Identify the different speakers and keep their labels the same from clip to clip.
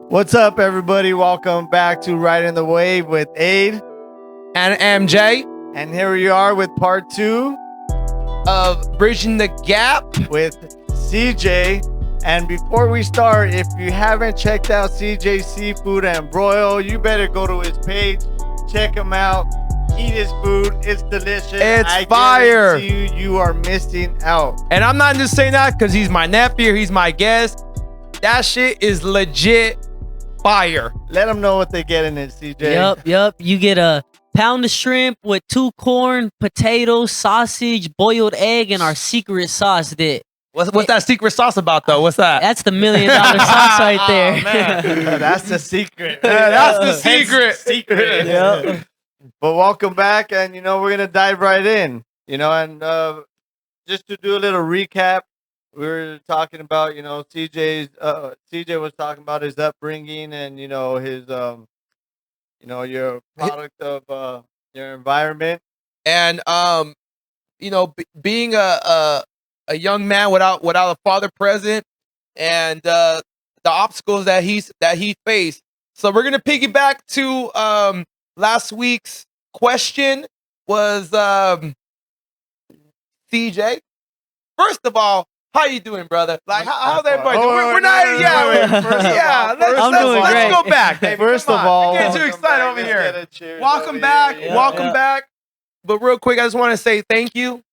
Speaker 1: What's up, everybody? Welcome back to Riding the Wave with Aid.
Speaker 2: And MJ
Speaker 1: And here we are with part 2
Speaker 2: of Bridging the Gap.
Speaker 1: with CJ. And before we start, if you haven't checked out CJ Seafood and Broil, you better go to his page, check him out, eat his food. It's delicious.
Speaker 2: It's fire.
Speaker 1: You are missing out.
Speaker 2: And I'm not just saying that because he's my nephew, he's my guest. That shit is legit fire.
Speaker 1: Let them know what they get in it, CJ.
Speaker 3: Yep. You get a pound of shrimp with 2 corn, potatoes, sausage, boiled egg, and our secret sauce.
Speaker 2: What's that secret sauce about, though? What's that?
Speaker 3: That's the $1 million sauce right there.
Speaker 1: Oh, man. That's the secret.
Speaker 2: That's the secret.
Speaker 3: Yep.
Speaker 1: But welcome back, and we're gonna dive right in. And just to do a little recap, we were talking about CJ was talking about his upbringing and his your product of your environment.
Speaker 2: And being a young man without a father present, and the obstacles that he faced. So we're gonna piggyback to last week's question was CJ. First of all, how you doing, brother? Like, how's everybody doing? We're not. Let's go back. Baby.
Speaker 1: First of all,
Speaker 2: we're getting too excited over here. Welcome back. Welcome back. But real quick, I just want to say thank you.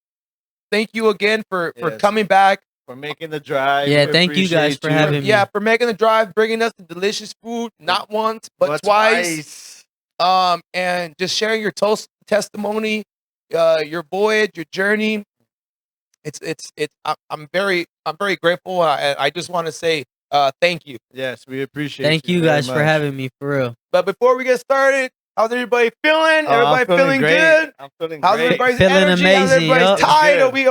Speaker 2: Thank you again for coming back.
Speaker 1: For making the drive.
Speaker 3: Yeah, thank you guys for having me.
Speaker 2: Yeah, for making the drive, bringing us the delicious food, not once, but twice. And just sharing your testimony, your voyage, your journey. I'm very grateful. I just want to say thank you.
Speaker 1: Yes, we appreciate.
Speaker 3: Thank you guys for having me, for real.
Speaker 2: But before we get started, how's everybody feeling? Everybody feeling good?
Speaker 1: I'm feeling
Speaker 2: how's
Speaker 1: great.
Speaker 2: Everybody's
Speaker 3: Feeling
Speaker 2: energy?
Speaker 3: amazing.
Speaker 2: How's everybody's
Speaker 3: Yep.
Speaker 2: tired? Are we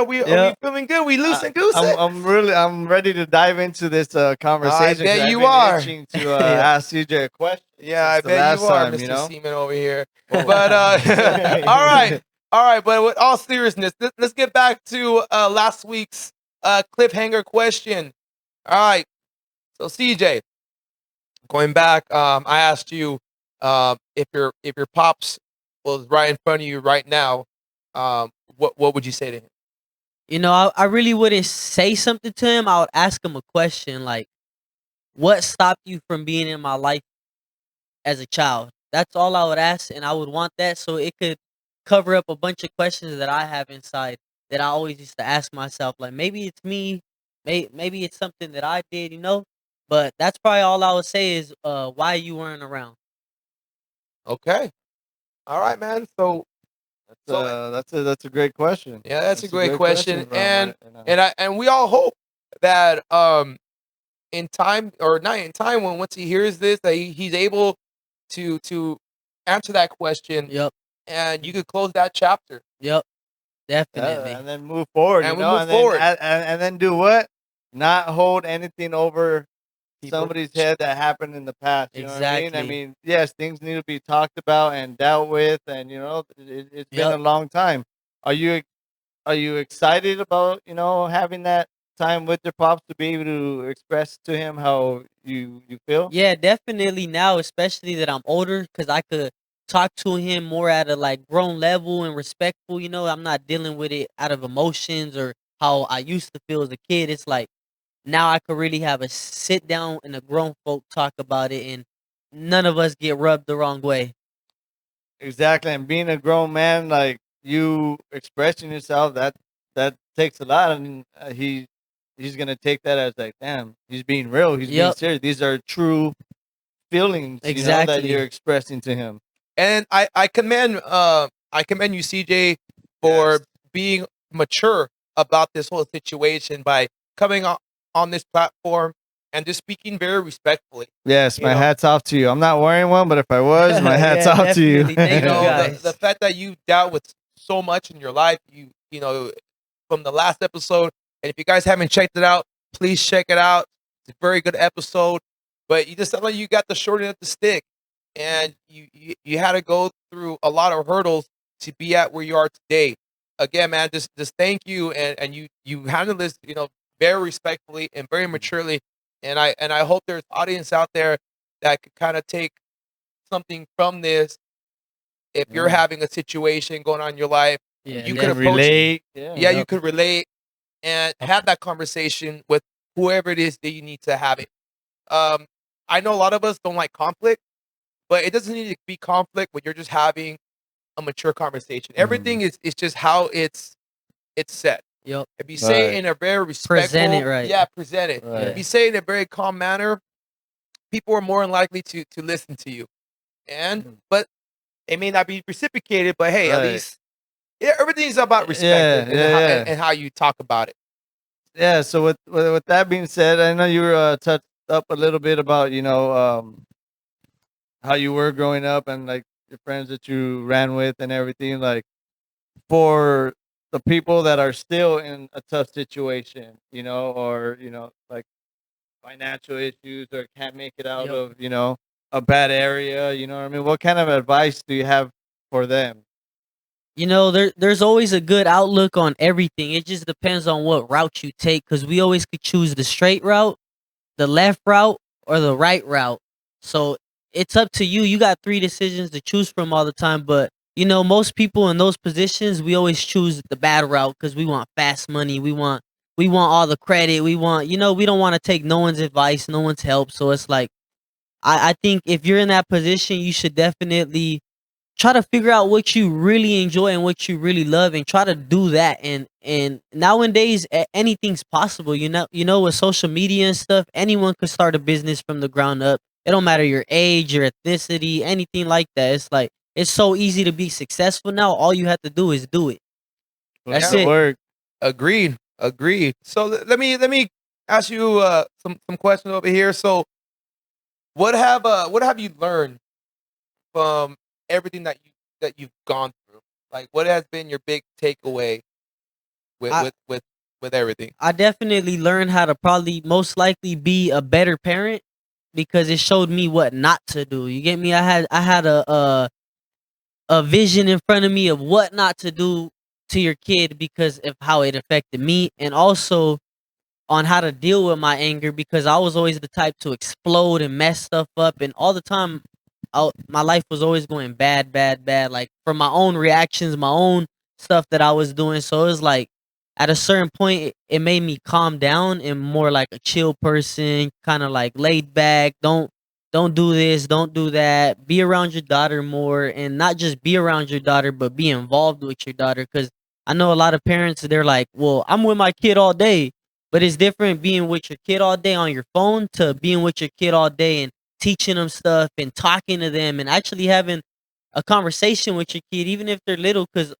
Speaker 2: feeling good? We loose and goose?
Speaker 1: I'm ready to dive into this conversation.
Speaker 2: I bet you
Speaker 1: I've been
Speaker 2: are.
Speaker 1: itching to ask CJ a question.
Speaker 2: Yeah, I bet you are,
Speaker 1: time,
Speaker 2: Mr. Seaman over here. But all right. But with all seriousness, let's get back to last week's cliffhanger question. All right. So CJ, going back, I asked you if your pops was right in front of you right now, what would you say to him?
Speaker 3: I really wouldn't say something to him. I would ask him a question like, what stopped you from being in my life as a child? That's all I would ask, and I would want that so it could cover up a bunch of questions that I have inside that I always used to ask myself. Like, maybe it's me, maybe it's something that I did, But that's probably all I would say is why you weren't around.
Speaker 2: Okay. All right, man. So
Speaker 1: that's a great question.
Speaker 2: Yeah, that's a great question. And we all hope that in time, or not in time, when once he hears this, that he's able to answer that question.
Speaker 3: Yep.
Speaker 2: And you could close that chapter.
Speaker 3: Yep. Definitely.
Speaker 1: And then move forward.
Speaker 2: And move forward.
Speaker 1: And then do what? Not hold anything over somebody's head that happened in the past. You know what I mean? I mean, yes, things need to be talked about and dealt with, and it's been a long time. Are you excited about having that time with your pops to be able to express to him how you feel?
Speaker 3: Yeah, definitely now, especially that I'm older, because I could talk to him more at a like grown level and respectful. I'm not dealing with it out of emotions or how I used to feel as a kid. It's like now I could really have a sit down and a grown folk talk about it, and none of us get rubbed the wrong way.
Speaker 1: Exactly, and being a grown man, like you expressing yourself, that takes a lot. And he's gonna take that as like, damn, he's being real. He's being serious. These are true feelings, that you're expressing to him.
Speaker 2: And I commend you, CJ, for being mature about this whole situation by coming on this platform and just speaking very respectfully.
Speaker 1: Yes, my hat's off to you. I'm not wearing one, but if I was, my hat's off to you.
Speaker 3: Thank you guys.
Speaker 2: The fact that you dealt with so much in your life, from the last episode, and if you guys haven't checked it out, please check it out. It's a very good episode. But you just sound like you got the short end of the stick, and you had to go through a lot of hurdles to be at where you are today. Again, man, just thank you, and you handled this, very respectfully and very maturely. And I hope there's audience out there that could kind of take something from this. If you're having a situation going on in your life,
Speaker 3: Yeah,
Speaker 2: you could
Speaker 3: definitely.
Speaker 2: approach it.
Speaker 1: relate.
Speaker 2: Yeah,
Speaker 1: Yeah.
Speaker 2: you
Speaker 3: Yep.
Speaker 2: could relate and have that conversation with whoever it is that you need to have it. I know a lot of us don't like conflict, but it doesn't need to be conflict when you're just having a mature conversation. Everything is just how it's said.
Speaker 3: Yep.
Speaker 2: If you say it
Speaker 1: Right.
Speaker 2: in a very
Speaker 3: Present it
Speaker 2: respectful,
Speaker 3: right.
Speaker 2: yeah, present it.
Speaker 1: Right.
Speaker 2: If you say it in a very calm manner, people are more than likely to listen to you. And but it may not be reciprocated, but hey, at
Speaker 1: Right.
Speaker 2: least everything's about respect
Speaker 1: Yeah,
Speaker 2: and,
Speaker 1: yeah,
Speaker 2: how,
Speaker 1: yeah.
Speaker 2: and how you talk about it.
Speaker 1: Yeah. So with that being said, I know you were touched up a little bit about how you were growing up and like your friends that you ran with and everything. Like for the people that are still in a tough situation, or like financial issues or can't make it out
Speaker 3: Yep.
Speaker 1: of a bad area. You know what I mean? What kind of advice do you have for them?
Speaker 3: There's always a good outlook on everything. It just depends on what route you take, because we always could choose the straight route, the left route, or the right route. So it's up to you. You got three decisions to choose from all the time, but most people in those positions, we always choose the bad route because we want fast money. We want all the credit. We don't want to take no one's advice, no one's help. So it's like I think if you're in that position, you should definitely try to figure out what you really enjoy and what you really love, and try to do that. And nowadays, anything's possible. With social media and stuff, anyone could start a business from the ground up. It don't matter your age, your ethnicity, anything like that. It's like it's so easy to be successful now. All you have to do is do it.
Speaker 1: Put
Speaker 3: That's
Speaker 1: the
Speaker 3: it.
Speaker 1: work.
Speaker 2: Agreed. Agreed. So let me ask you some questions over here. So what have you learned from everything that you've gone through? Like, what has been your big takeaway with
Speaker 3: I
Speaker 2: with with with everything?
Speaker 3: I definitely learned how to probably most likely be a better parent because it showed me what not to do. You get me? I had a vision in front of me of what not to do to your kid because of how it affected me, and also on how to deal with my anger because I was always the type to explode and mess stuff up, and all the time, my life was always going bad, bad, bad. Like from my own reactions, my own stuff that I was doing. So it was like, at a certain point, it made me calm down and more like a chill person, kind of like laid back. Don't do this, don't do that. Be around your daughter more, and not just be around your daughter, but be involved with your daughter. Because I know a lot of parents, they're like, "Well, I'm with my kid all day." But it's different being with your kid all day on your phone to being with your kid all day and teaching them stuff and talking to them and actually having a conversation with your kid, even if they're little. Because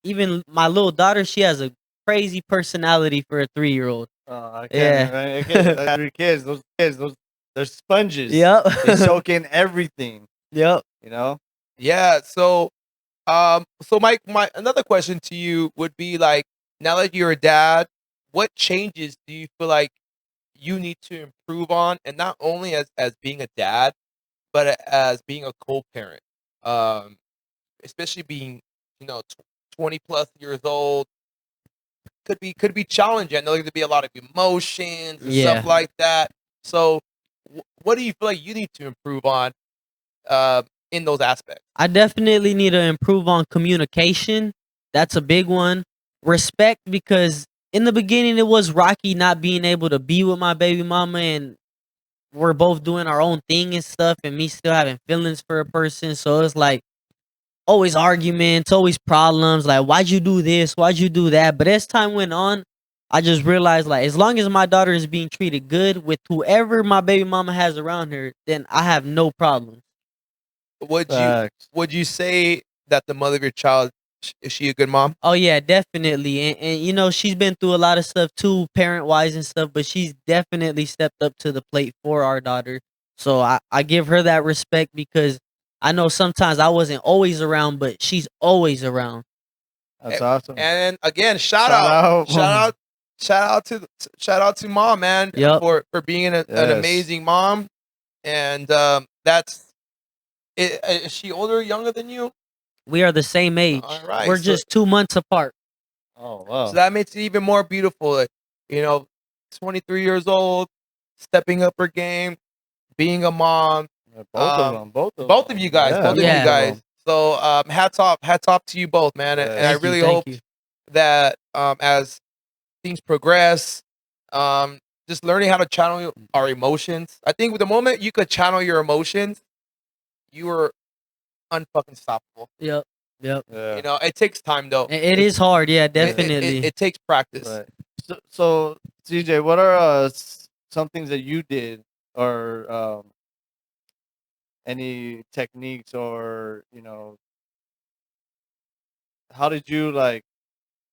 Speaker 3: even my little daughter, she has a crazy personality for a 3-year-old.
Speaker 1: I can't.
Speaker 3: Yeah.
Speaker 1: I can't. 3 kids. Those they're sponges.
Speaker 3: Yep.
Speaker 1: They soak in everything.
Speaker 3: Yep.
Speaker 1: You know.
Speaker 2: Yeah. So my another question to you would be like, now that you're a dad, what changes do you feel like you need to improve on, and not only as being a dad, but as being a co-parent, um, especially being 20 plus years old, could be challenging. I know there could be a lot of emotions and
Speaker 3: Yeah.
Speaker 2: stuff like that. So, what do you feel like you need to improve on in those aspects?
Speaker 3: I definitely need to improve on communication. That's a big one. Respect, because in the beginning it was rocky not being able to be with my baby mama, and we're both doing our own thing and stuff, and me still having feelings for a person. So it's like always arguments, always problems. Like, why'd you do this? Why'd you do that? But as time went on, I just realized, like, as long as my daughter is being treated good with whoever my baby mama has around her, then I have no problems.
Speaker 2: Would you
Speaker 1: Facts.
Speaker 2: would you say that the mother of your child, is she a good mom?
Speaker 3: Oh yeah, definitely. And she's been through a lot of stuff too, parent wise and stuff, but she's definitely stepped up to the plate for our daughter. So I give her that respect because I know sometimes I wasn't always around, but she's always around.
Speaker 1: That's awesome.
Speaker 2: And again, shout
Speaker 1: Shout
Speaker 2: out,
Speaker 1: out.
Speaker 2: shout out, shout out to mom, man,
Speaker 3: Yep.
Speaker 2: for being an
Speaker 1: Yes.
Speaker 2: amazing mom. And that's it. Is she older or younger than you?
Speaker 3: We are the same age.
Speaker 2: All right,
Speaker 3: We're
Speaker 2: so
Speaker 3: just 2 months apart.
Speaker 1: Oh wow.
Speaker 2: so that makes it even more beautiful. Like, 23 years old, stepping up her game, being a mom.
Speaker 1: Both of them.
Speaker 2: Both of you guys.
Speaker 1: Yeah,
Speaker 2: Both of you
Speaker 3: Yeah.
Speaker 2: guys. So hats off to you both, man. And I
Speaker 3: Thank you,
Speaker 2: really
Speaker 3: thank
Speaker 2: hope
Speaker 3: you.
Speaker 2: that as things progress, just learning how to channel our emotions. I think with the moment you could channel your emotions, you are unfucking stoppable.
Speaker 3: Yep.
Speaker 2: You know, it takes time though.
Speaker 3: It is hard, yeah,
Speaker 2: It,
Speaker 3: definitely.
Speaker 2: it takes practice.
Speaker 1: Right. So, CJ, what are some things that you did, or any techniques, or how did you like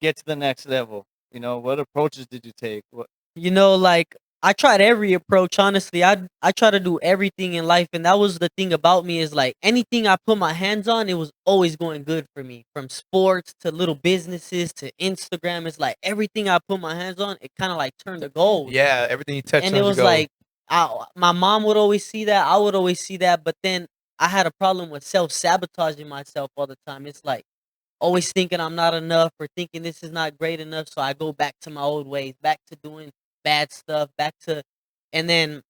Speaker 1: get to the next level? What approaches did you take? What?
Speaker 3: Like I tried every approach. Honestly, I try to do everything in life, and that was the thing about me is like anything I put my hands on, it was always going good for me. From sports to little businesses to Instagram, it's like everything I put my hands on, it kind of like turned to gold.
Speaker 2: Yeah, everything you touch
Speaker 3: And
Speaker 2: turns
Speaker 3: it
Speaker 2: to
Speaker 3: was
Speaker 2: gold.
Speaker 3: like my mom would always see that, I would always see that, but then I had a problem with self sabotaging myself all the time. It's like always thinking I'm not enough or thinking this is not great enough. So I go back to my old ways, back to doing bad stuff, and then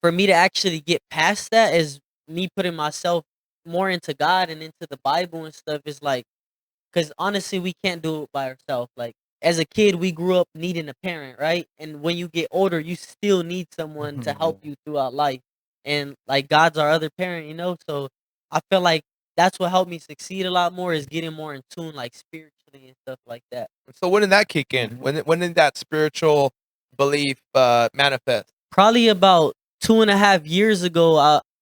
Speaker 3: for me to actually get past that is me putting myself more into God and into the Bible and stuff. Is like, because honestly, we can't do it by ourselves. Like, as a kid, we grew up needing a parent, right? And when you get older, you still need someone to help you throughout life. And like, God's our other parent. So I feel like that's what helped me succeed a lot more is getting more in tune, like spiritually and stuff like that.
Speaker 2: So when did that kick in? When did that spiritual belief manifest?
Speaker 3: Probably about 2.5 years ago,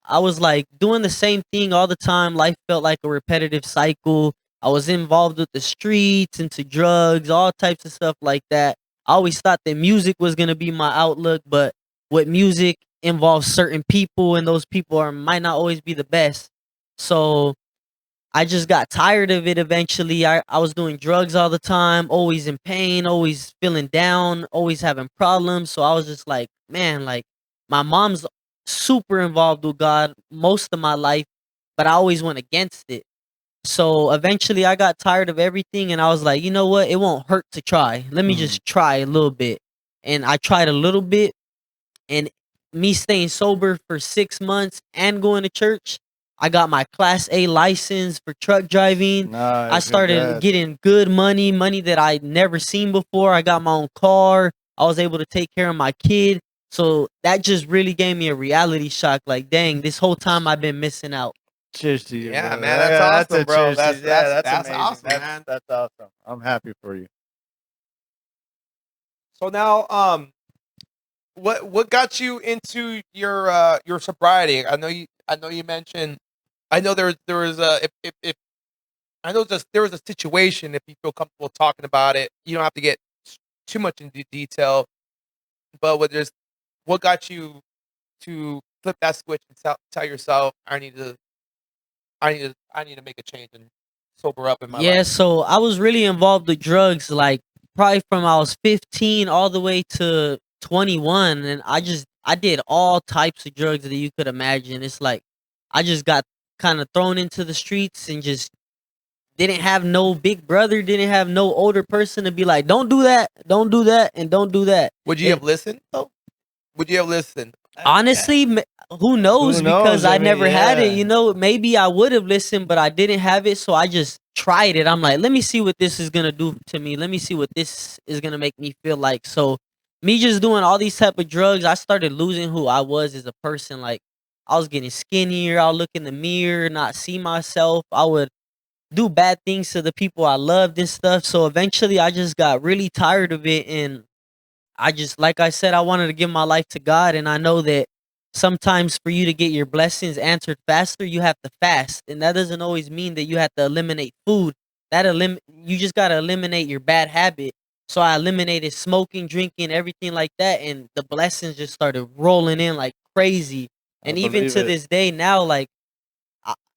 Speaker 3: I was like doing the same thing all the time. Life felt like a repetitive cycle. I was involved with the streets, into drugs, all types of stuff like that. I always thought that music was gonna be my outlook, but with music involves certain people, and those people might not always be the best. So I just got tired of it eventually. I was doing drugs all the time, always in pain, always feeling down, always having problems. So I was just like, man, like my mom's super involved with God most of my life, but I always went against it. So eventually I got tired of everything and I was like, you know what? It won't hurt to try. Let me just try a little bit. And I tried a little bit, and me staying sober for 6 months and going to church, I got my Class A license for truck driving. I
Speaker 1: Nice.
Speaker 3: started
Speaker 1: Congrats.
Speaker 3: getting good money that I'd never seen before. I got my own car. I was able to take care of my kid. So that just really gave me a reality shock. Like, dang, this whole time I've been missing out.
Speaker 1: Cheers to you.
Speaker 2: Yeah,
Speaker 1: brother.
Speaker 2: man, that's awesome,
Speaker 1: a
Speaker 2: bro.
Speaker 1: cheers to
Speaker 2: That's-
Speaker 1: you.
Speaker 2: that's
Speaker 1: that's amazing.
Speaker 2: awesome, man.
Speaker 1: That's awesome. I'm happy for you.
Speaker 2: So now, what got you into your sobriety? I know you mentioned. I know there was a if I know there was a situation. If you feel comfortable talking about it, you don't have to get too much into detail. But what got you to flip that switch and tell yourself I need to make a change and sober up in my
Speaker 3: Yeah,
Speaker 2: life.
Speaker 3: so I was really involved with drugs, like probably from I was 15 all the way to 21, and I did all types of drugs that you could imagine. It's like I just got kind of thrown into the streets and just didn't have no big brother, didn't have no older person to be like, don't do that, don't do that, and don't do that.
Speaker 2: Would you have listened though? Would you have listened?
Speaker 3: Honestly, who knows?
Speaker 1: Who
Speaker 3: Because
Speaker 1: knows?
Speaker 3: I
Speaker 1: I mean,
Speaker 3: never had it.
Speaker 1: yeah.
Speaker 3: Maybe I would have listened, but I didn't have it, so I just tried it. I'm like, let me see what this is gonna do to me. Let me see what this is gonna make me feel like. So, me just doing all these type of drugs, I started losing who I was as a person. Like, I was getting skinnier. I'll look in the mirror, not see myself. I would do bad things to the people I loved and stuff. So eventually, I just got really tired of it, and I just, like I said, I wanted to give my life to God, and I know that sometimes for you to get your blessings answered faster, you have to fast, and that doesn't always mean that you have to eliminate food. You just gotta eliminate your bad habit. So I eliminated smoking, drinking, everything like that, and the blessings just started rolling in like crazy.
Speaker 1: I
Speaker 3: And even
Speaker 1: believe
Speaker 3: to
Speaker 1: it.
Speaker 3: this day now, like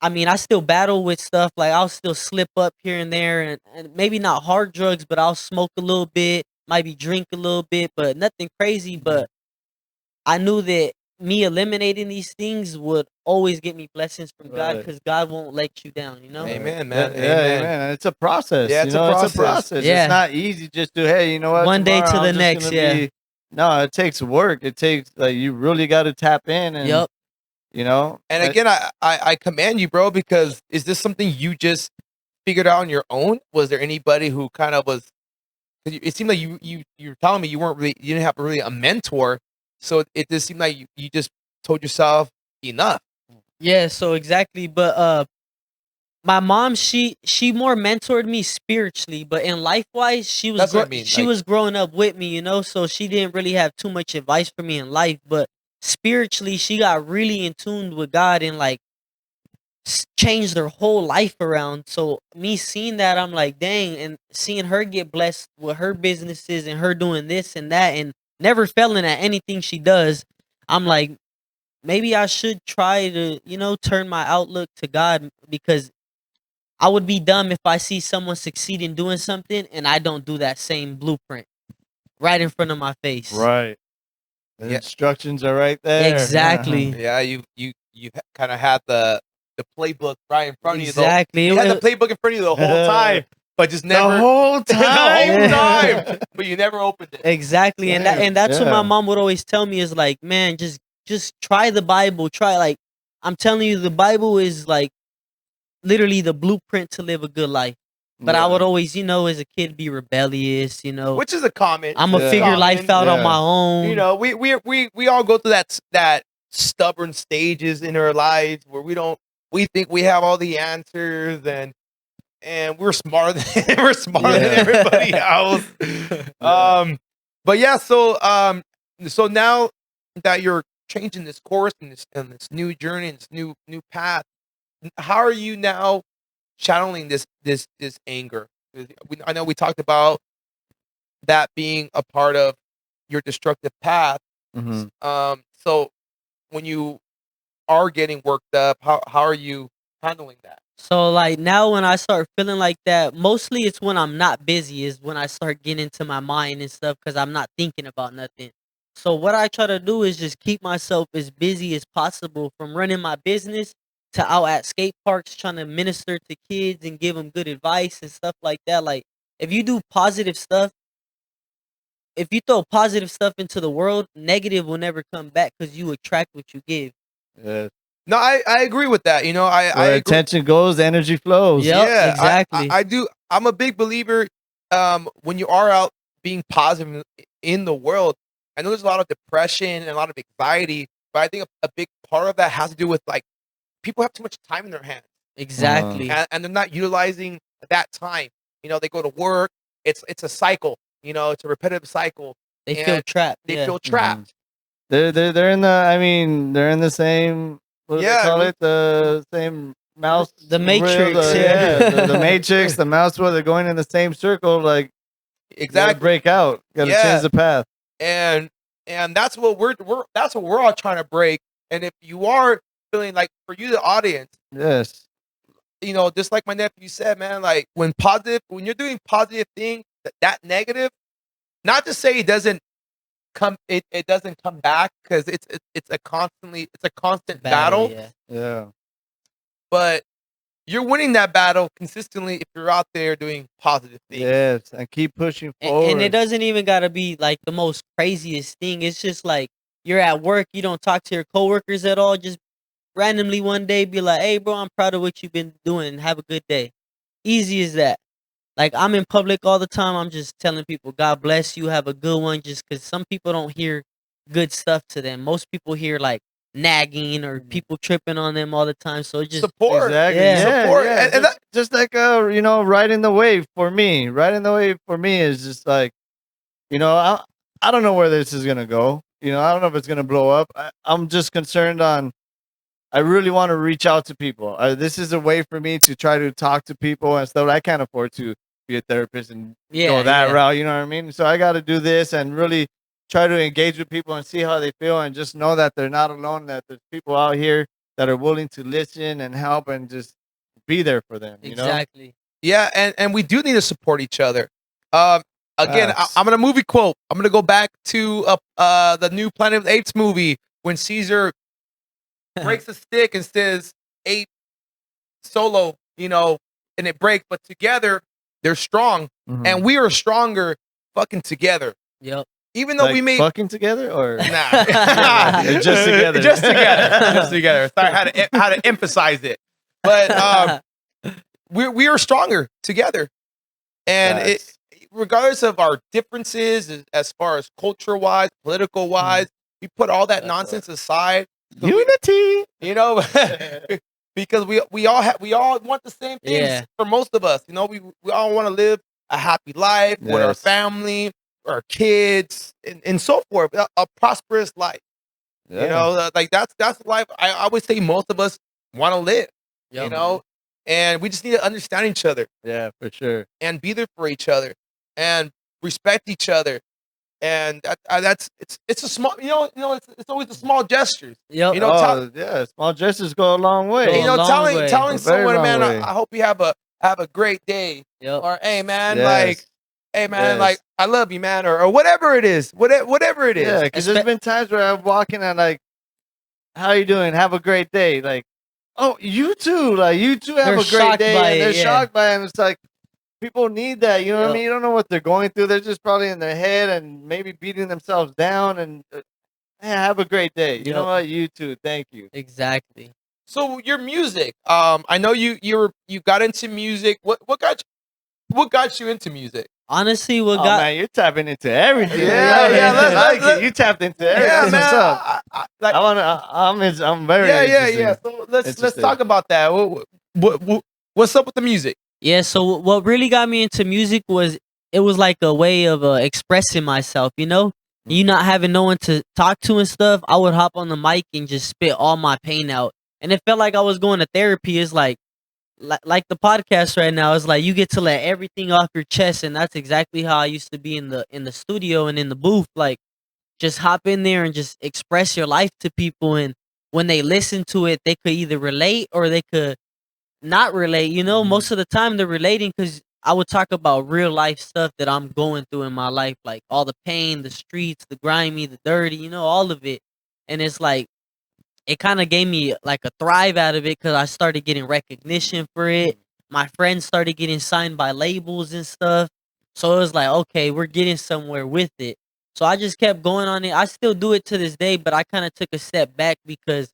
Speaker 3: I mean, I still battle with stuff. Like I'll still slip up here and there, and maybe not hard drugs, but I'll smoke a little bit, maybe drink a little bit, but nothing crazy. But I knew that me eliminating these things would always get me blessings from God,
Speaker 1: Right.
Speaker 3: because God won't let you down. You know?
Speaker 2: Amen, man.
Speaker 1: Yeah,
Speaker 2: Amen.
Speaker 1: amen. It's a process.
Speaker 2: Yeah, it's a
Speaker 1: It's a
Speaker 2: process.
Speaker 1: process.
Speaker 3: Yeah.
Speaker 1: It's not easy just to, hey, you know what?
Speaker 3: One day
Speaker 1: tomorrow
Speaker 3: to
Speaker 1: I'm
Speaker 3: the
Speaker 1: just
Speaker 3: next,
Speaker 1: gonna
Speaker 3: yeah.
Speaker 1: be. No, it takes work. It takes, like, you really got to tap in and
Speaker 3: Yep.
Speaker 1: You know.
Speaker 2: And again, I commend you, bro, because is this something you just figured out on your own? Was there anybody who kind of was? 'Cause it seemed like you were telling me you didn't have really a mentor, so it just seemed like you just told yourself enough.
Speaker 3: Yeah, so exactly. But my mom, she more mentored me spiritually, but in life wise,
Speaker 2: That's what I mean.
Speaker 3: she
Speaker 2: Like,
Speaker 3: was growing up with me, you know, so she didn't really have too much advice for me in life. But spiritually, she got really in tune with God and like changed their whole life around. So me seeing that, I'm like, dang, and seeing her get blessed with her businesses and her doing this and that, and never failing at anything she does. I'm like, maybe I should try to, you know, turn my outlook to God, because I would be dumb if I see someone succeed in doing something and I don't do that same blueprint right in front of my face.
Speaker 1: Right. The
Speaker 2: Yeah.
Speaker 1: instructions are right there.
Speaker 3: Exactly.
Speaker 2: yeah, you kind of had the playbook right in front of you.
Speaker 3: Exactly.
Speaker 2: You had the playbook in front of you the whole time, but just never
Speaker 1: The whole
Speaker 2: the
Speaker 1: time.
Speaker 2: whole time, but you never opened it.
Speaker 3: Exactly. And that's what my mom would always tell me is like, man, just try the Bible. Try, like, I'm telling you, the Bible is like literally the blueprint to live a good life. But I would always, you know, as a kid, be rebellious, you know.
Speaker 2: Which is a comment.
Speaker 3: I'm gonna figure life out on my own.
Speaker 2: You know, we all go through that stubborn stages in our lives where we think we have all the answers and we're smarter than than everybody else. But yeah, so now that you're changing this course and this new journey and this new path, how are you now channeling this anger? I know we talked about that being a part of your destructive path. So when you are getting worked up, how are you handling that?
Speaker 3: So like now when I start feeling like that, mostly it's when I'm not busy is when I start getting into my mind and stuff, because I'm not thinking about nothing. So what I try to do is just keep myself as busy as possible, from running my business to out at skate parks trying to minister to kids and give them good advice and stuff like that. Like, if you do positive stuff, if you throw positive stuff into the world, negative will never come back, because you attract what you give.
Speaker 1: Yes.
Speaker 2: No, I agree with that. You know, I
Speaker 1: Where
Speaker 2: agree.
Speaker 1: attention goes, energy flows.
Speaker 3: Yep,
Speaker 2: Yeah,
Speaker 3: exactly.
Speaker 2: I do. I'm a big believer. When you are out being positive in the world, I know there's a lot of depression and a lot of anxiety, but I think a big part of that has to do with like people have too much time in their hands,
Speaker 3: Exactly.
Speaker 2: and they're not utilizing that time. You know, they go to work. It's a cycle. You know, it's a repetitive cycle.
Speaker 3: They feel trapped.
Speaker 2: They
Speaker 3: Yeah.
Speaker 2: feel trapped.
Speaker 1: They're in the. I mean, they're in the same. What do they call it? The same mouse.
Speaker 3: The Matrix.
Speaker 1: The Matrix. The mouse wheel. They're going in the same circle. Like,
Speaker 2: Exactly.
Speaker 1: break out. Got to change the path.
Speaker 2: And that's what that's what we're all trying to break. And if you are feeling like, for you, the audience,
Speaker 1: Yes.
Speaker 2: you know, just like my nephew said, man, like when you're doing positive things, that negative, not to say it doesn't come back, because it's a constant battle.
Speaker 1: Yeah.
Speaker 2: But you're winning that battle consistently if you're out there doing positive things.
Speaker 1: Yes, and keep pushing forward.
Speaker 3: And it doesn't even gotta be like the most craziest thing. It's just like you're at work, you don't talk to your coworkers at all. Just randomly one day be like, "Hey, bro, I'm proud of what you've been doing. Have a good day." Easy as that. Like, I'm in public all the time. I'm just telling people, "God bless you. Have a good one." Just because some people don't hear good stuff to them. Most people hear like nagging or people tripping on them all the time. So just
Speaker 2: Support.
Speaker 1: Exactly.
Speaker 3: Yeah.
Speaker 2: Support.
Speaker 1: Yeah.
Speaker 2: And
Speaker 1: just like you know, riding the wave for me. Riding the wave for me is just like, you know, I don't know where this is gonna go. You know, I don't know if it's gonna blow up. I'm just concerned on. I really want to reach out to people. This is a way for me to try to talk to people and stuff. I can't afford to be a therapist and go that route. You know what I mean? So I got to do this and really try to engage with people and see how they feel, and just know that they're not alone. That there's people out here that are willing to listen and help and just be there for them. You know?
Speaker 3: exactly.
Speaker 2: yeah, and we do need to support each other. Again,
Speaker 1: Facts.
Speaker 2: I'm gonna movie quote. I'm gonna go back to the new Planet of the Apes movie when Caesar breaks a stick and says ape solo, you know, and it breaks, but together they're strong, and we are stronger fucking together.
Speaker 3: Yep.
Speaker 2: even though
Speaker 1: like
Speaker 2: we made
Speaker 1: fucking together or
Speaker 2: nah,
Speaker 1: just together,
Speaker 2: just together. Sorry, how to emphasize it, but we are stronger together, and
Speaker 1: Facts.
Speaker 2: regardless of our differences as far as culture wise, political wise, we put all that
Speaker 1: That's
Speaker 2: nonsense aside.
Speaker 1: Unity.
Speaker 2: You know, because we all want the same things
Speaker 3: Yeah.
Speaker 2: for most of us. You know, we all want to live a happy life with our
Speaker 1: Yes.
Speaker 2: family, our kids, and so forth. A prosperous life.
Speaker 1: Yeah.
Speaker 2: You know, like that's the life I would say most of us want to live. You
Speaker 3: Yep.
Speaker 2: know, and we just need to understand each other
Speaker 1: Yeah, for sure.
Speaker 2: and be there for each other and respect each other. And that's it's a small it's always the small gestures.
Speaker 3: Yep.
Speaker 2: You know,
Speaker 1: Oh, yeah. Small gestures go a long way.
Speaker 3: Go
Speaker 2: you
Speaker 3: a
Speaker 2: know,
Speaker 3: long
Speaker 2: telling
Speaker 3: way.
Speaker 2: telling
Speaker 1: A very
Speaker 2: someone,
Speaker 1: long
Speaker 2: man,
Speaker 1: way.
Speaker 2: I hope you have a great day,
Speaker 3: Yep.
Speaker 2: or hey, man,
Speaker 1: Yes.
Speaker 2: like, hey, man,
Speaker 1: Yes.
Speaker 2: like, I love you, man, or whatever it is, whatever it is.
Speaker 1: Yeah, because there's been times where I'm walking and like, how you doing? Have a great day. Like, oh, you too. Like, you too have
Speaker 3: They're
Speaker 1: a great
Speaker 3: shocked
Speaker 1: day.
Speaker 3: by
Speaker 1: And
Speaker 3: it,
Speaker 1: they're
Speaker 3: yeah.
Speaker 1: shocked by it. And it's like, people need that. You know what I
Speaker 3: Yep.
Speaker 1: mean? You don't know what they're going through. They're just probably in their head and maybe beating themselves down. And hey, have a great day. You know
Speaker 3: Yep.
Speaker 1: what? You too. Thank you.
Speaker 3: Exactly.
Speaker 2: So your music, I know you got into music. What got you into music?
Speaker 3: Honestly, what
Speaker 1: Oh
Speaker 3: got
Speaker 1: man, you're tapping into everything.
Speaker 2: Yeah, yeah,
Speaker 1: Like you tapped into everything.
Speaker 2: Yeah, man.
Speaker 1: What's up?
Speaker 2: Like,
Speaker 1: I'm very
Speaker 2: yeah.
Speaker 1: interested.
Speaker 2: So let's
Speaker 1: Interested.
Speaker 2: talk about that. What's up with the music?
Speaker 3: Yeah, so what really got me into music was it was like a way of expressing myself, you know? You not having no one to talk to and stuff, I would hop on the mic and just spit all my pain out. And it felt like I was going to therapy. It's like the podcast right now. It's like you get to let everything off your chest, and that's exactly how I used to be in the studio and in the booth. Like just hop in there and just express your life to people, and when they listen to it, they could either relate or they could not relate. You know, most of the time they're relating because I would talk about real life stuff that I'm going through in my life, like all the pain, the streets, the grimy, the dirty, you know, all of it. And it's like it kind of gave me like a thrive out of it because I started getting recognition for it. My friends started getting signed by labels and stuff. So it was like, okay, we're getting somewhere with it. So I just kept going on it. I still do it to this day, but I kind of took a step back because,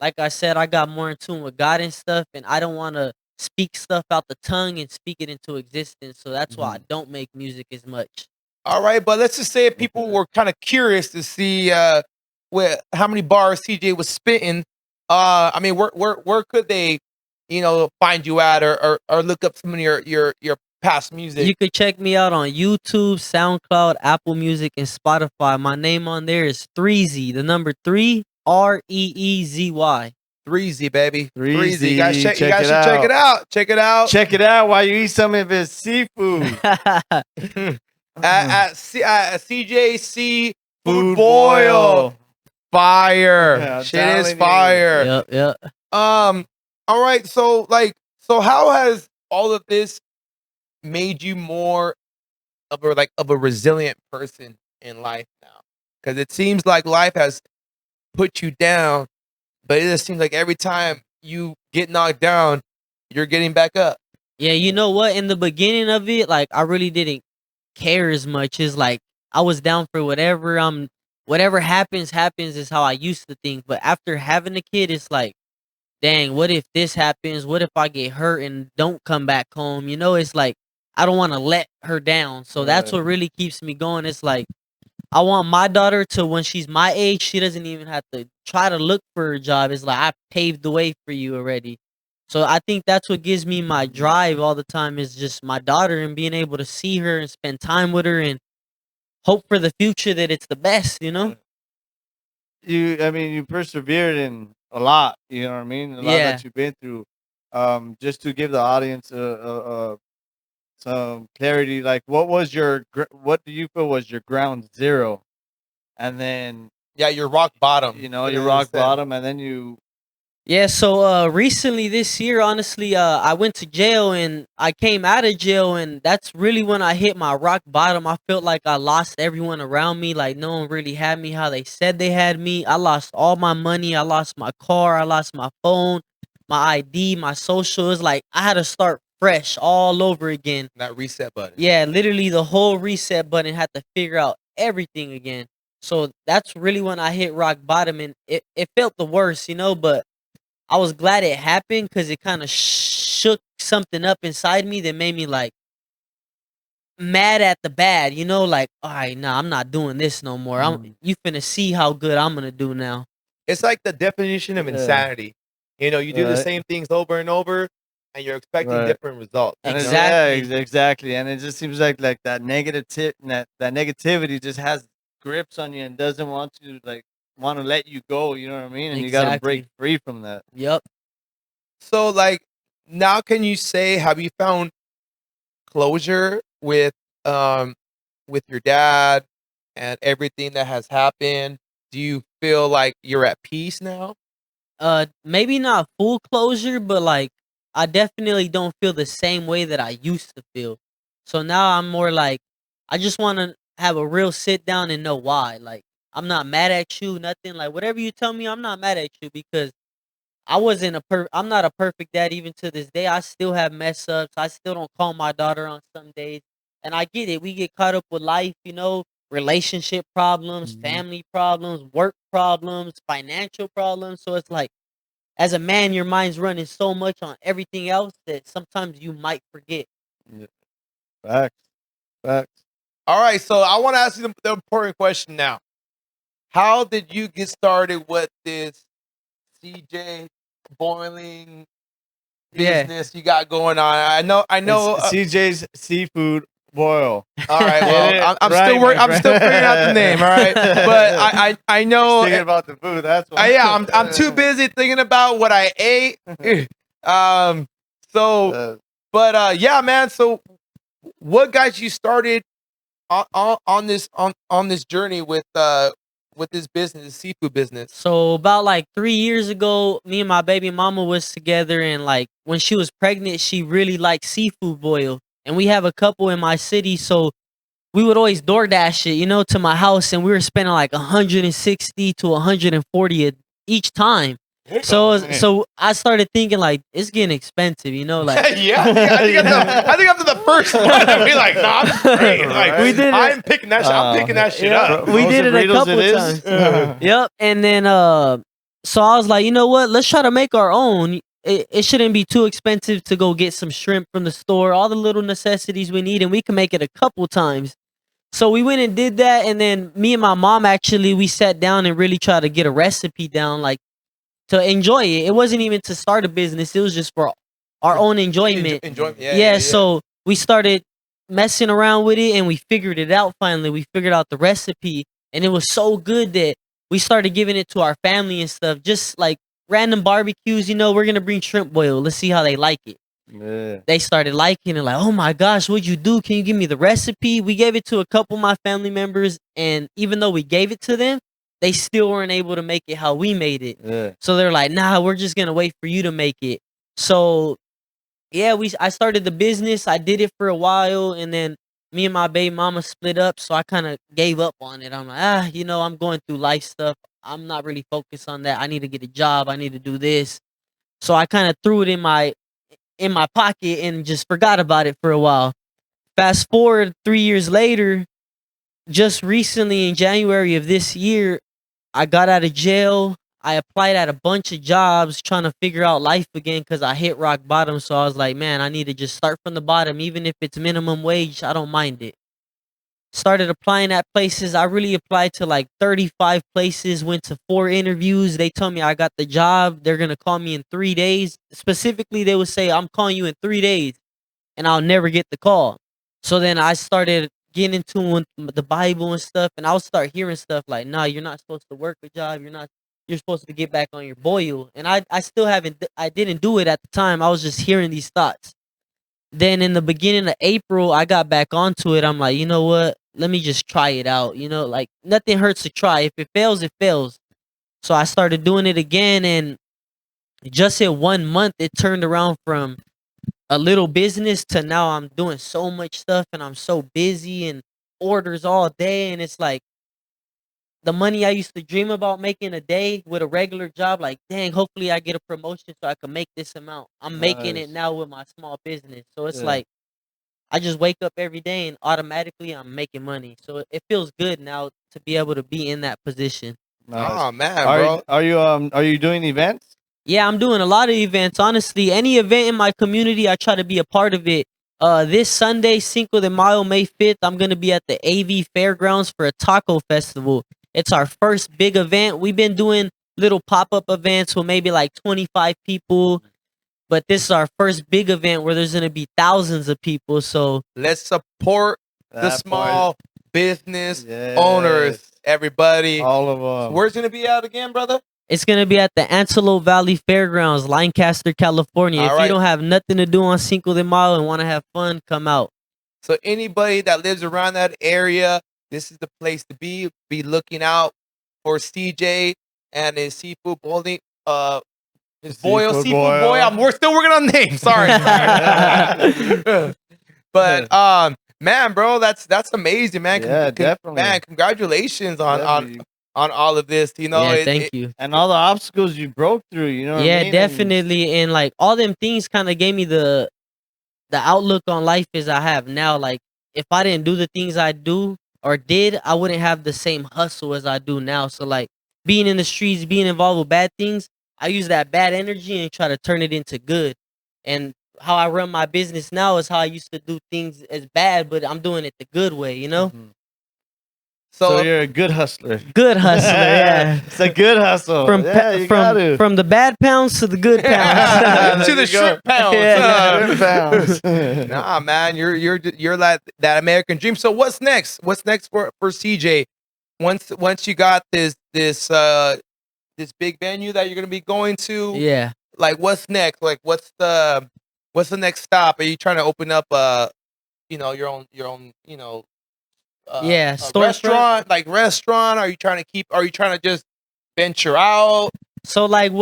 Speaker 3: like I said, I got more in tune with God and stuff, and I don't want to speak stuff out the tongue and speak it into existence. So that's why I don't make music as much.
Speaker 2: All right, but let's just say if people were kind of curious to see how many bars TJ was spitting. I mean, where could they, find you at or look up some of your past music?
Speaker 3: You could check me out on YouTube, SoundCloud, Apple Music, and Spotify. My name on there is 3Z, the number 3 REEZY.
Speaker 2: 3Z, baby.
Speaker 1: 3Z.
Speaker 2: You guys
Speaker 1: Check
Speaker 2: should
Speaker 1: it
Speaker 2: check it out. Check it out.
Speaker 1: Check it out while you eat some of his seafood.
Speaker 2: at CJC
Speaker 1: Food
Speaker 2: Boil. Fire.
Speaker 1: Yeah,
Speaker 2: Shit is
Speaker 1: telling you.
Speaker 2: fire.
Speaker 3: Yep.
Speaker 2: All right. So how has all of this made you more of a resilient person in life now? Because it seems like life has put you down, but it just seems like every time you get knocked down, you're getting back up.
Speaker 3: Yeah, you know what? In the beginning of it, like I really didn't care as much. It's like I was down for whatever happens is how I used to think. But after having a kid, it's like, dang, what if this happens? What if I get hurt and don't come back home? You know, it's like I don't want to let her down. So that's what really keeps me going. It's like I want my daughter to, when she's my age, she doesn't even have to try to look for a job. It's like I paved the way for you already. So I think that's what gives me my drive all the time is just my daughter and being able to see her and spend time with her and hope for the future that it's the best, you know?
Speaker 1: You persevered in a lot. You know what I mean? A lot
Speaker 3: Yeah.
Speaker 1: that you've been through. Just to give the audience some clarity, like what do you feel was your ground zero, and then
Speaker 2: Yeah, your rock bottom.
Speaker 1: your rock bottom, and then you.
Speaker 3: Yeah, so recently this year, honestly, I went to jail and I came out of jail, and that's really when I hit my rock bottom. I felt like I lost everyone around me, like no one really had me how they said they had me. I lost all my money, I lost my car, I lost my phone, my ID, my social. It's like I had to start fresh all over again.
Speaker 2: That reset button.
Speaker 3: Yeah, literally the whole reset button, had to figure out everything again. So that's really when I hit rock bottom, and it felt the worst, but I was glad it happened because it kind of shook something up inside me that made me like mad at the bad, like, all right, nah, I'm not doing this no more. You finna see how good I'm gonna do now.
Speaker 2: It's like the definition of insanity. You do the
Speaker 1: Right.
Speaker 2: same things over and over, and you're expecting
Speaker 1: Right.
Speaker 2: different results.
Speaker 1: And
Speaker 3: Exactly.
Speaker 1: exactly. And it just seems like that that negativity just has grips on you and doesn't want to let you go. You know what I mean? And you got to break
Speaker 3: Exactly.
Speaker 1: free from that.
Speaker 3: Yep.
Speaker 2: So, like, now can you say, have you found closure with your dad and everything that has happened? Do you feel like you're at peace now?
Speaker 3: Maybe not full closure, but like I definitely don't feel the same way that I used to feel. So now I'm more like I just want to have a real sit down and know why. Like I'm not mad at you, nothing. Like whatever you tell me, I'm not mad at you because I'm not a perfect dad even to this day. I still have mess ups. I still don't call my daughter on some days. And I get it. We get caught up with life, relationship problems, family problems, work problems, financial problems. So it's like as a man, your mind's running so much on everything else that sometimes you might forget.
Speaker 1: Yeah. Facts. Facts.
Speaker 2: All right, so I want to ask you the important question now. How did you get started with this CJ boiling
Speaker 3: Yeah.
Speaker 2: business you got going on? I know.
Speaker 1: It's CJ's Seafood Boil.
Speaker 2: All right,
Speaker 1: Get it?
Speaker 2: well, I'm
Speaker 1: Right,
Speaker 2: still
Speaker 1: my
Speaker 2: I'm still
Speaker 1: friend.
Speaker 2: figuring out the name. All right, but I know.
Speaker 1: Thinking about the food. That's why.
Speaker 2: Yeah, I'm too busy thinking about what I ate. So, but yeah, man. So, what got you started on this journey with this business, the seafood business?
Speaker 3: So about like 3 years ago, me and my baby mama was together, and like when she was pregnant, she really liked seafood boil. And we have a couple in my city, so we would always DoorDash it, to my house, and we were spending like 160 to 140 each time. So I started thinking like it's getting expensive, like
Speaker 2: Yeah, I think after the first one, I'd be like, nah, I'm straight. Like,
Speaker 1: Right.
Speaker 3: We did it.
Speaker 2: I'm picking that shit up.
Speaker 3: We did it a
Speaker 1: Frozen
Speaker 3: couple
Speaker 1: Fritos
Speaker 3: times.
Speaker 1: it is?
Speaker 3: Yep. And then so I was like, you know what? Let's try to make our own. It shouldn't be too expensive to go get some shrimp from the store, all the little necessities we need, and we can make it a couple times. So we went and did that, and then me and my mom actually we sat down and really tried to get a recipe down, like to enjoy it. It wasn't even to start a business; it was just for our own enjoyment.
Speaker 2: Yeah.
Speaker 3: So we started messing around with it, and we figured it out. Finally, we figured out the recipe, and it was so good that we started giving it to our family and stuff. Just like random barbecues, we're gonna bring shrimp boil. Let's see how they like it.
Speaker 1: Yeah.
Speaker 3: They started liking it, like, oh my gosh, what'd you do? Can you give me the recipe? We gave it to a couple of my family members, and even though we gave it to them, they still weren't able to make it how we made it.
Speaker 1: Yeah.
Speaker 3: So they're like, nah, we're just gonna wait for you to make it. So yeah, I started the business. I did it for a while, and then me and my baby mama split up, so I kind of gave up on it. I'm like, I'm going through life stuff. I'm not really focused on that. I need to get a job. I need to do this. So I kind of threw it in my pocket and just forgot about it for a while. Fast forward 3 years later, just recently in January of this year, I got out of jail. I applied at a bunch of jobs trying to figure out life again because I hit rock bottom. So I was like, man, I need to just start from the bottom. Even if it's minimum wage, I don't mind it. Started applying at places. I really applied to like 35 places, went to 4 interviews. They told me I got the job. They're going to call me in 3 days. Specifically, they would say, I'm calling you in 3 days, and I'll never get the call. So then I started getting into the Bible and stuff, and I'll start hearing stuff like, nah, you're not supposed to work a job. You're supposed to get back on your boil. And I still I didn't do it at the time. I was just hearing these thoughts. Then in the beginning of April, I got back onto it. I'm like, you know what? Let me just try it out. Like nothing hurts to try. If it fails, it fails. So I started doing it again, and just in 1 month, it turned around from a little business to now I'm doing so much stuff, and I'm so busy and orders all day. And it's like the money I used to dream about making a day with a regular job, like, dang, hopefully I get a promotion so I can make this amount. I'm making it
Speaker 1: Nice.
Speaker 3: now with my small business. So it's
Speaker 1: Yeah.
Speaker 3: like I just wake up every day and automatically I'm making money. So it feels good now to be able to be in that position.
Speaker 1: Nice.
Speaker 2: Oh man, bro.
Speaker 1: Are you doing events?
Speaker 3: Yeah, I'm doing a lot of events. Honestly, any event in my community, I try to be a part of it. This Sunday, Cinco de Mayo, May 5th, I'm gonna be at the AV Fairgrounds for a taco festival. It's our first big event. We've been doing little pop-up events with maybe like 25 people, but this is our first big event where there's gonna be thousands of people. So
Speaker 2: let's support the
Speaker 1: That
Speaker 2: small business
Speaker 1: Yes.
Speaker 2: owners, everybody.
Speaker 1: All of
Speaker 2: So
Speaker 1: them.
Speaker 2: where's it gonna be out again, brother?
Speaker 3: it's gonna be at the Antelope Valley Fairgrounds, Lancaster, California.
Speaker 2: All
Speaker 3: If
Speaker 2: right.
Speaker 3: you don't have nothing to do on Cinco de Mayo and want to have fun, come out.
Speaker 2: So anybody that lives around that area, this is the place to be. Be looking out for CJ and his seafood bowling. His boil,
Speaker 1: Seafood
Speaker 2: seafood
Speaker 1: boil.
Speaker 2: boil. We're still working on names. Sorry. But man, bro, that's amazing, man.
Speaker 1: Yeah, definitely.
Speaker 2: Man, congratulations on
Speaker 1: Definitely.
Speaker 2: on all of this. You know,
Speaker 3: Yeah, thank you.
Speaker 1: And all the obstacles you broke through, you know what I
Speaker 3: Yeah,
Speaker 1: mean?
Speaker 3: definitely. And like all them things kind of gave me the outlook on life as I have now. Like if I didn't do the things I do or did, I wouldn't have the same hustle as I do now. So like being in the streets, being involved with bad things, I use that bad energy and try to turn it into good. And how I run my business now is how I used to do things as bad, but I'm doing it the good way, you know?
Speaker 1: Mhm.
Speaker 2: So,
Speaker 1: So you're a good hustler.
Speaker 3: Good hustler, yeah.
Speaker 1: It's a good hustle.
Speaker 3: From
Speaker 1: yeah, you got to.
Speaker 3: from the bad pounds to the good pounds.
Speaker 2: to
Speaker 1: There
Speaker 2: the
Speaker 1: you go.
Speaker 2: shrimp pounds.
Speaker 3: Yeah.
Speaker 1: Shrimp pounds.
Speaker 2: Nah, man, you're like that American dream. So what's next? What's next for CJ? Once you got this big venue that you're gonna be going to,
Speaker 3: Yeah.
Speaker 2: like what's next? Like what's the next stop? Are you trying to open up your own
Speaker 3: Yeah,
Speaker 2: a
Speaker 3: storefront.
Speaker 2: restaurant? Are you trying to just venture out?
Speaker 3: So like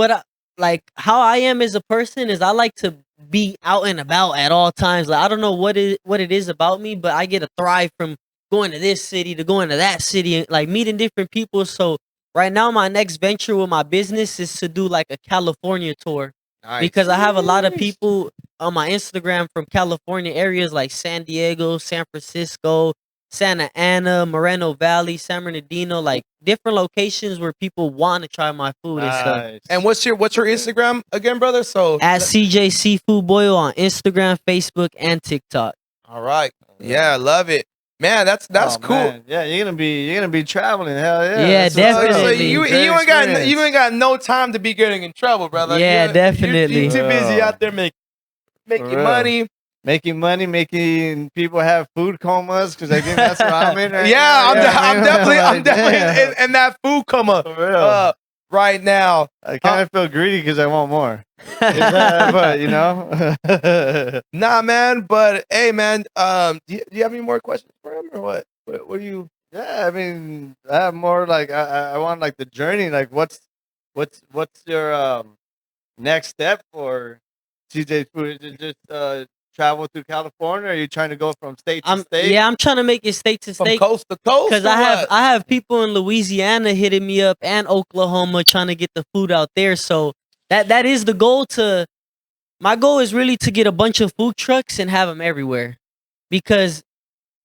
Speaker 3: how I am as a person is I like to be out and about at all times. Like I don't know what it is about me, but I get a thrive from going to this city to going to that city and like meeting different people. So right now my next venture with my business is to do like a California tour
Speaker 2: Nice.
Speaker 3: because I have a lot of people on my Instagram from California areas like San Diego, San Francisco, Santa Ana, Moreno Valley, San Bernardino, like different locations where people want to try my food and stuff.
Speaker 1: Nice.
Speaker 2: And what's your Instagram again, brother? So
Speaker 3: At CJ Seafood Boil on Instagram, Facebook, and TikTok.
Speaker 2: all right, yeah, I love it, man. That's
Speaker 1: Oh,
Speaker 2: cool.
Speaker 1: man. Yeah, you're gonna be traveling. Hell yeah.
Speaker 3: Yeah,
Speaker 1: That's what's up.
Speaker 2: So
Speaker 3: definitely.
Speaker 2: you
Speaker 1: Great
Speaker 2: ain't
Speaker 1: experience.
Speaker 2: got no time to be getting in trouble, brother.
Speaker 3: Yeah,
Speaker 2: You're
Speaker 3: definitely.
Speaker 2: too busy
Speaker 1: Yeah.
Speaker 2: out there making
Speaker 1: real.
Speaker 2: money.
Speaker 1: Making money, making people have food comas because I think that's where I'm in right
Speaker 2: Yeah,
Speaker 1: now.
Speaker 2: I'm definitely
Speaker 1: Like, damn.
Speaker 2: in that food coma
Speaker 1: For real.
Speaker 2: right now.
Speaker 1: I kind of feel greedy because I want more. But you know,
Speaker 2: Nah, man. But hey, man. Do you have any more questions for him or what? What do you?
Speaker 1: yeah. I mean, I have more like I want like the journey. Like, what's your next step for CJ Food? Is it just travel through California? Or are you trying to go from state to state?
Speaker 3: I'm trying to make it state to
Speaker 2: From
Speaker 3: state
Speaker 2: coast to coast?
Speaker 3: because
Speaker 2: or
Speaker 3: I
Speaker 2: what?
Speaker 3: have people in Louisiana hitting me up and Oklahoma trying to get the food out there. So that is the goal. My goal is really to get a bunch of food trucks and have them everywhere. Because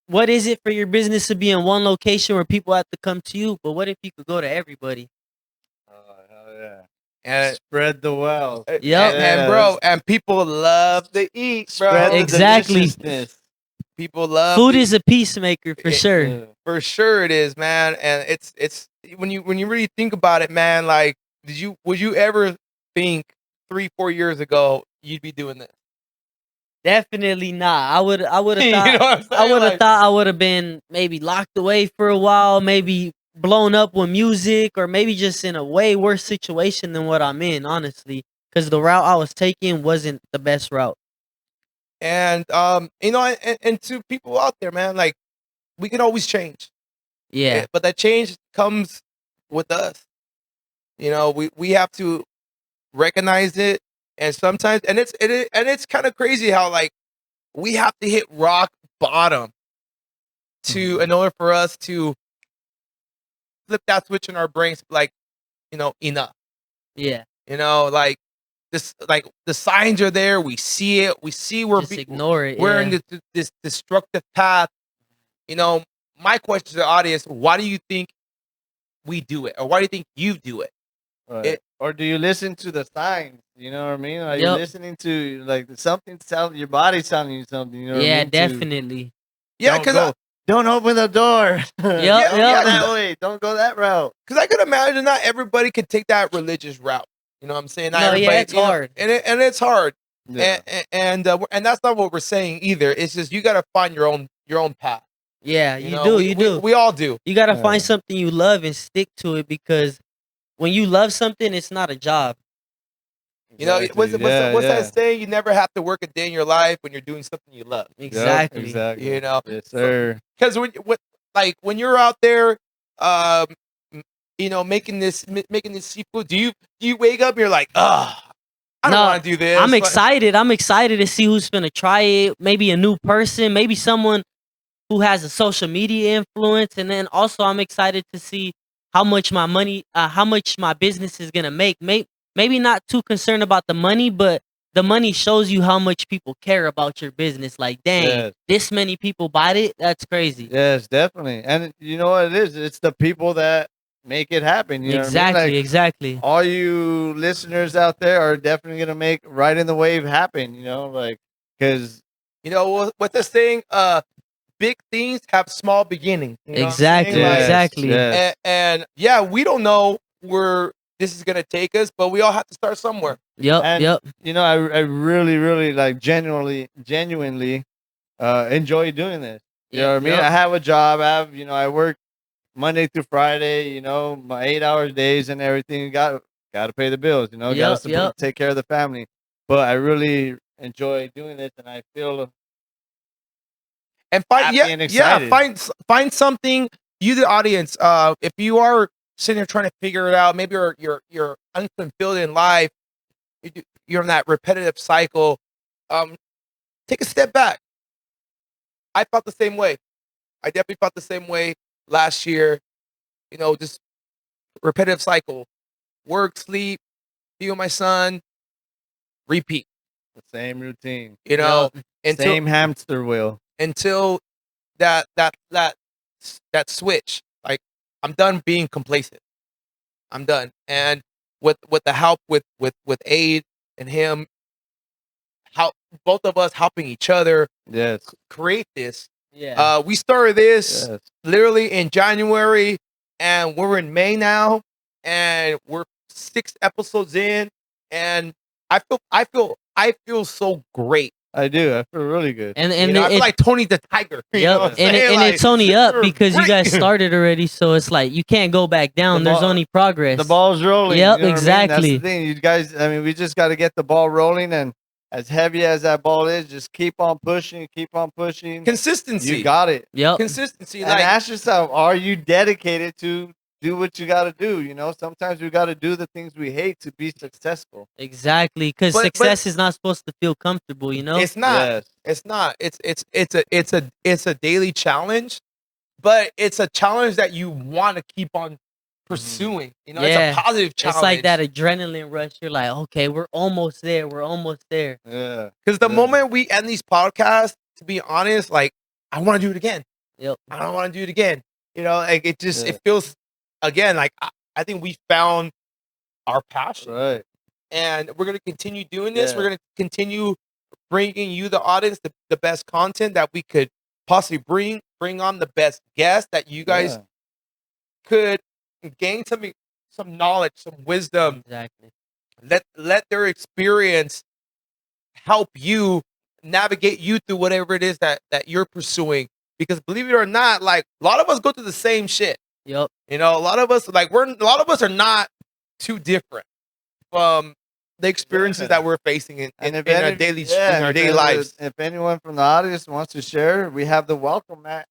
Speaker 3: what is it for your business to be in one location where people have to come to you? But what if you could go to everybody?
Speaker 1: Oh, hell yeah.
Speaker 2: And
Speaker 1: Spread the wealth.
Speaker 3: Yep.
Speaker 2: and bro, and people love to eat, bro.
Speaker 1: Spread the
Speaker 3: Exactly.
Speaker 1: deliciousness.
Speaker 2: People love
Speaker 3: Food
Speaker 2: to
Speaker 3: is a peacemaker for sure.
Speaker 1: Yeah.
Speaker 2: For sure it is, man. And it's when you really think about it, man, like would you ever think 3-4 years ago you'd be doing this?
Speaker 3: Definitely not. I would have
Speaker 2: You know
Speaker 3: thought
Speaker 2: what I'm saying?
Speaker 3: I would have
Speaker 2: Like,
Speaker 3: thought I would have been maybe locked away for a while, maybe blown up with music, or maybe just in a way worse situation than what I'm in, honestly. Because the route I was taking wasn't the best route.
Speaker 2: and and to people out there, man, like we can always change.
Speaker 3: Yeah.
Speaker 2: But that change comes with us. You know, we have to recognize it, and sometimes and it's kind of crazy how like we have to hit rock bottom to in order for us to flip that switch in our brains, like enough.
Speaker 3: Yeah.
Speaker 2: Like this, like, the signs are there. We see it. We see
Speaker 3: Just ignore it.
Speaker 2: we're
Speaker 3: Yeah.
Speaker 2: in this destructive path. You know, my question to the audience: why do you think we do it, or why do you think you do it?
Speaker 1: Right. Or do you listen to the signs? You know what I mean? Are you
Speaker 3: Yep.
Speaker 1: listening to like something telling your body's telling you something? You know what I
Speaker 3: Yeah,
Speaker 1: mean?
Speaker 3: definitely.
Speaker 2: Yeah,
Speaker 1: Don't go. Don't open the door.
Speaker 3: Yep,
Speaker 1: Don't go
Speaker 3: yep.
Speaker 1: that way. Don't go that route.
Speaker 2: because I could imagine not everybody could take that religious route. You know what I'm saying? Not
Speaker 3: No, yeah,
Speaker 2: everybody,
Speaker 3: it's
Speaker 2: you know,
Speaker 3: hard.
Speaker 2: and it's hard.
Speaker 1: Yeah.
Speaker 2: And that's not what we're saying either. It's just you got to find your own path.
Speaker 3: Yeah,
Speaker 2: You
Speaker 3: you
Speaker 2: know,
Speaker 3: do.
Speaker 2: we,
Speaker 3: You
Speaker 2: we,
Speaker 3: do.
Speaker 2: we all do.
Speaker 3: You gotta
Speaker 1: Yeah.
Speaker 3: find something you love and stick to it, because when you love something, it's not a job.
Speaker 2: You know,
Speaker 1: Exactly.
Speaker 2: what's that saying? You never have to work a day in your life when you're doing something you love.
Speaker 1: Yep,
Speaker 3: Exactly.
Speaker 1: exactly.
Speaker 2: You know,
Speaker 1: Yes, sir.
Speaker 2: because when you're out there, um, you know, making this seafood, do you wake up and you're like, I don't
Speaker 3: No,
Speaker 2: want to do this.
Speaker 3: I'm
Speaker 2: Like,
Speaker 3: excited. I'm excited to see who's gonna try it. Maybe a new person, maybe someone who has a social media influence, and then also I'm excited to see how much how much my business is gonna make. Maybe not too concerned about the money, but the money shows you how much people care about your business. Like, dang,
Speaker 1: Yes.
Speaker 3: this many people bought it. That's crazy.
Speaker 1: Yes, definitely. And you know what it is? It's the people that make it happen. You know what I mean?
Speaker 3: Exactly,
Speaker 1: Like,
Speaker 3: exactly.
Speaker 1: all you listeners out there are definitely gonna make riding the wave happen. You know, like because
Speaker 2: you know what's the saying? Big things have small beginnings. You know
Speaker 3: Exactly,
Speaker 2: what I'm saying? Like,
Speaker 3: exactly.
Speaker 1: yes.
Speaker 2: and yeah, we don't know where this is gonna take us, but we all have to start somewhere.
Speaker 3: Yep,
Speaker 1: And
Speaker 3: yep.
Speaker 1: you know, I really, really like genuinely enjoy doing this. You know what I mean?
Speaker 3: Yep.
Speaker 1: I have a job. I work Monday through Friday. You know, my 8 hour days and everything. Got to pay the bills. You know, got to
Speaker 3: Yep.
Speaker 1: take care of the family. But I really enjoy doing this, and I feel
Speaker 2: And
Speaker 1: happy and excited.
Speaker 2: find something. You, the audience, if you are sitting there trying to figure it out, maybe you're unfulfilled in life, you're in that repetitive cycle. Take a step back. I felt the same way. I definitely felt the same way last year. You know, just repetitive cycle. Work, sleep, be with my son, repeat.
Speaker 1: The same routine.
Speaker 2: You know,
Speaker 3: Yep.
Speaker 2: until
Speaker 1: Same hamster wheel.
Speaker 2: until that switch. Like, I'm done being complacent. I'm done. And with the help with Aid and him, how both of us helping each other
Speaker 1: Yes.
Speaker 2: create this.
Speaker 3: Yeah.
Speaker 2: We started this
Speaker 1: Yes.
Speaker 2: literally in January, and we're in May now, and we're 6 episodes in, and I feel so great.
Speaker 1: I do. I feel really good.
Speaker 3: And
Speaker 2: You know, I feel like Tony the Tiger. You know what I'm
Speaker 3: and
Speaker 2: saying? Like,
Speaker 3: it's only up
Speaker 2: we're
Speaker 3: because you guys
Speaker 2: great.
Speaker 3: started already, so it's like you can't go back down.
Speaker 1: The
Speaker 3: There's
Speaker 1: ball-
Speaker 3: only progress.
Speaker 1: The ball's rolling.
Speaker 3: Yep,
Speaker 1: you know what I mean?
Speaker 3: exactly.
Speaker 1: That's the thing. You guys, I mean, we just got to get the ball rolling, and as heavy as that ball is, just keep on pushing, keep on pushing.
Speaker 2: Consistency.
Speaker 1: You got it.
Speaker 3: Yep.
Speaker 2: Consistency.
Speaker 1: And
Speaker 2: Like,
Speaker 1: ask yourself, are you dedicated to do what you got to do? You know, sometimes we got to do the things we hate to be successful.
Speaker 3: Exactly, because
Speaker 2: But-
Speaker 3: success is not supposed to feel comfortable. You know.
Speaker 2: it's not.
Speaker 1: Yes.
Speaker 2: It's not. It's a daily challenge, but it's a challenge that you want to keep on pursuing. You know,
Speaker 3: Yeah.
Speaker 2: it's a positive challenge.
Speaker 3: It's like that adrenaline rush. You're like, okay, we're almost there. We're almost there.
Speaker 1: Yeah.
Speaker 2: Because the
Speaker 1: Yeah.
Speaker 2: moment we end these podcasts, to be honest, like, I want to do it again.
Speaker 3: Yep.
Speaker 2: I don't want to do it again. You know, like, it just
Speaker 1: Yeah.
Speaker 2: it feels, again, like, I think we found our passion,
Speaker 1: Right.
Speaker 2: and we're gonna continue doing this.
Speaker 1: Yeah.
Speaker 2: We're gonna continue bringing you, the audience, the best content that we could possibly bring on the best guests that you guys
Speaker 1: Yeah.
Speaker 2: could gain some knowledge, some wisdom.
Speaker 3: Exactly.
Speaker 2: Let their experience help you navigate you through whatever it is that you're pursuing. Because believe it or not, like, a lot of us go through the same shit.
Speaker 3: Yep.
Speaker 2: You know, a lot of us are not too different from the experiences
Speaker 1: Yeah.
Speaker 2: that we're facing in
Speaker 1: And if
Speaker 2: our
Speaker 1: any-
Speaker 2: daily
Speaker 1: yeah,
Speaker 2: in our
Speaker 1: if
Speaker 2: daily
Speaker 1: any-
Speaker 2: lives.
Speaker 1: If anyone from the audience wants to share, we have the welcome mat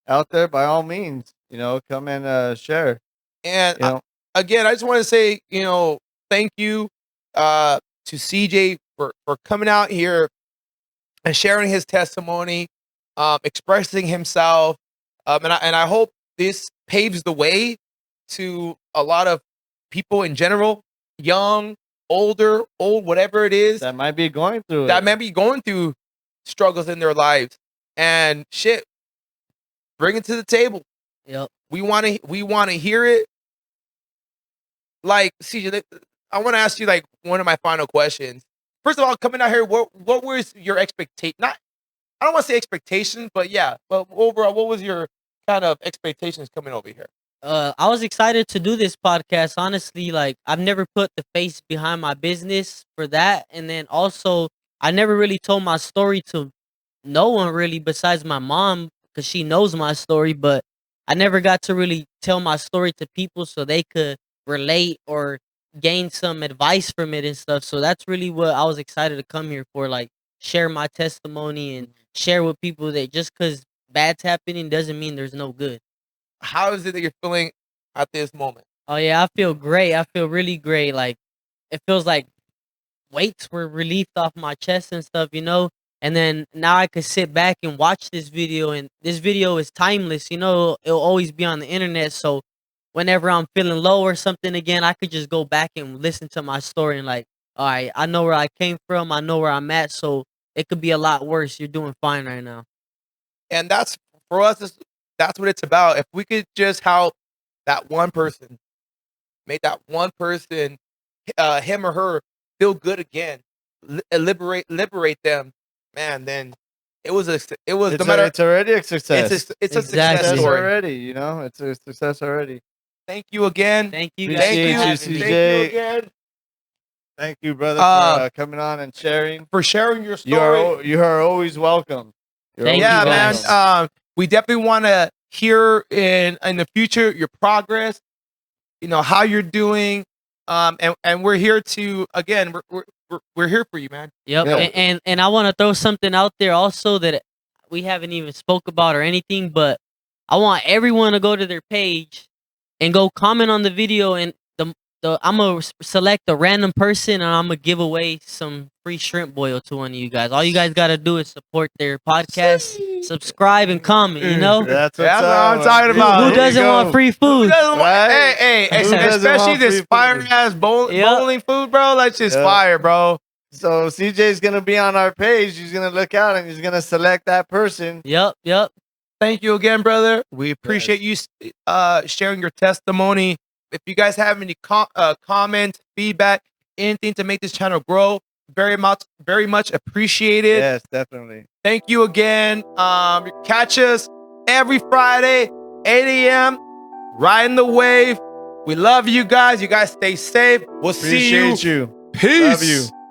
Speaker 1: out there. By all means, you know, come and share.
Speaker 2: And
Speaker 1: You know,
Speaker 2: again, I just want to say, you know, thank you to CJ for coming out here and sharing his testimony, expressing himself, and I hope this paves the way to a lot of people in general, young, old, whatever it is
Speaker 1: that might be going through
Speaker 2: that might be going through struggles in their lives, and shit, bring it to the table.
Speaker 3: Yep.
Speaker 2: We want to hear it. Like, CJ, I want to ask you like one of my final questions. First of all, coming out here, what was your expectation? Not, I don't want to say expectations, but yeah, but overall, what was your kind of expectations coming over here?
Speaker 3: I was excited to do this podcast. Honestly, like I've never put the face behind my business for that, and then also I never really told my story to no one really besides my mom because she knows my story. But I never got to really tell my story to people so they could relate or gain some advice from it and stuff. So that's really what I was excited to come here for, like share my testimony and share with people that just because bad's happening doesn't mean there's no good.
Speaker 2: How is it that you're feeling at this moment?
Speaker 3: Oh yeah, I feel great. I feel really great. Like it feels like weights were relieved off my chest and stuff, you know. And then now I could sit back and watch this video, and this video is timeless. You know, it'll always be on the internet. So whenever I'm feeling low or something again, I could just go back and listen to my story and like, all right, I know where I came from. I know where I'm at. So it could be a lot worse. You're doing fine right now.
Speaker 2: And that's for us. That's what it's about. If we could just help that one person, make that one person, him or her, feel good again, liberate them, man. Then it was no matter.
Speaker 1: It's already a success.
Speaker 2: It's a
Speaker 3: Exactly.
Speaker 2: success story.
Speaker 1: already. You know, it's a success already.
Speaker 2: Thank you again.
Speaker 3: Thank you
Speaker 1: Appreciate
Speaker 3: guys.
Speaker 1: you,
Speaker 3: for having
Speaker 1: CJ.
Speaker 3: me.
Speaker 2: Thank you again
Speaker 1: Thank you, brother, for coming on and sharing.
Speaker 2: for sharing your story.
Speaker 1: You are always welcome. You're
Speaker 3: Thank
Speaker 1: always
Speaker 3: you,
Speaker 2: Yeah,
Speaker 3: guys.
Speaker 2: man. We definitely want to hear in the future your progress. You know how you're doing. And we're here to again. We're here for you, man.
Speaker 3: Yep.
Speaker 1: Yeah.
Speaker 3: And I want to throw something out there also that we haven't even spoke about or anything, but I want everyone to go to their page and go comment on the video, and the I'm gonna select a random person and I'm gonna give away some free shrimp boil to one of you guys. All you guys gotta do is support their podcast, subscribe, and comment. You know,
Speaker 1: That's
Speaker 2: That's what I'm
Speaker 1: up.
Speaker 2: talking about.
Speaker 3: who
Speaker 2: There
Speaker 3: doesn't want free
Speaker 2: Who
Speaker 3: food?
Speaker 2: doesn't want-
Speaker 1: Right?
Speaker 2: Hey,
Speaker 1: Who doesn't
Speaker 2: especially
Speaker 1: want
Speaker 2: this
Speaker 1: free
Speaker 2: fire
Speaker 1: food?
Speaker 2: ass
Speaker 3: Yep.
Speaker 2: bowling food, bro. That's just
Speaker 1: Yep.
Speaker 2: fire, bro.
Speaker 1: So CJ's gonna be on our page. He's gonna look out and he's gonna select that person.
Speaker 3: Yep.
Speaker 2: Thank you again, brother. We appreciate you sharing your testimony. If you guys have any comments, feedback, anything to make this channel grow, very much appreciated.
Speaker 1: Yes, definitely.
Speaker 2: Thank you again. Catch us every Friday, 8 a.m. Riding the wave. We love you guys. You guys stay safe. We'll see you.
Speaker 1: Appreciate you.
Speaker 2: Peace.
Speaker 1: Love you.